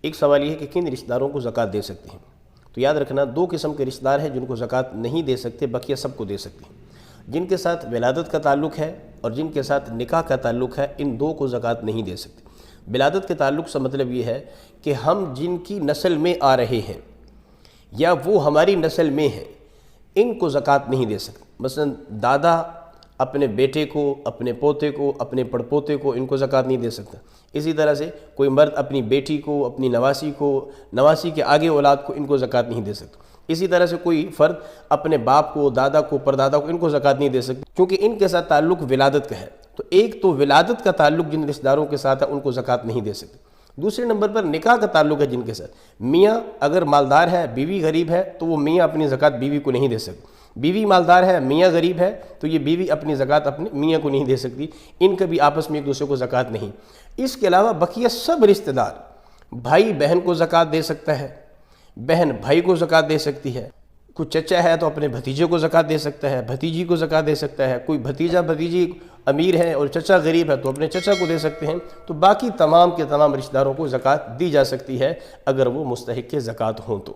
ایک سوال یہ ہے کہ کن رشتہ داروں کو زکوٰۃ دے سکتے ہیں؟ تو یاد رکھنا 2 قسم کے رشتہ دار ہیں جن کو زکوٰۃ نہیں دے سکتے، بقیہ سب کو دے سکتے ہیں۔ جن کے ساتھ ولادت کا تعلق ہے اور جن کے ساتھ نکاح کا تعلق ہے، ان 2 کو زکوٰۃ نہیں دے سکتے۔ ولادت کے تعلق سے مطلب یہ ہے کہ ہم جن کی نسل میں آ رہے ہیں یا وہ ہماری نسل میں ہیں، ان کو زکوٰۃ نہیں دے سکتے۔ مثلا دادا اپنے بیٹے کو، اپنے پوتے کو، اپنے پڑپوتے کو، ان کو زکوٰۃ نہیں دے سکتا۔ اسی طرح سے کوئی مرد اپنی بیٹی کو، اپنی نواسی کو، نواسی کے آگے اولاد کو، ان کو زکوٰۃ نہیں دے سکتا۔ اسی طرح سے کوئی فرد اپنے باپ کو، دادا کو، پردادا کو، ان کو زکوٰۃ نہیں دے سکتا، کیونکہ ان کے ساتھ تعلق ولادت کا ہے۔ تو ایک تو ولادت کا تعلق جن رشتہ داروں کے ساتھ ہے، ان کو زکوٰۃ نہیں دے سکتے۔ دوسرے نمبر پر نکاح کا تعلق ہے جن کے ساتھ، میاں اگر مالدار ہے، بیوی غریب ہے، تو وہ میاں اپنی زکوٰۃ بیوی کو نہیں دے سکتے۔ بیوی مالدار ہے، میاں غریب ہے، تو یہ بیوی اپنی زکوٰۃ اپنے میاں کو نہیں دے سکتی۔ ان کا بھی آپس میں ایک دوسرے کو زکوٰۃ نہیں۔ اس کے علاوہ بقیہ سب رشتہ دار، بھائی بہن کو زکوٰۃ دے سکتا ہے، بہن بھائی کو زکوٰۃ دے سکتی ہے، کوئی چچا ہے تو اپنے بھتیجے کو زکوٰۃ دے سکتا ہے، بھتیجی کو زکوٰۃ دے سکتا ہے، کوئی بھتیجا بھتیجی امیر ہے اور چچا غریب ہے تو اپنے چچا کو دے سکتے ہیں۔ تو باقی تمام کے تمام رشتہ داروں کو زکوٰۃ دی جا سکتی ہے اگر وہ مستحق زکوٰۃ ہوں تو۔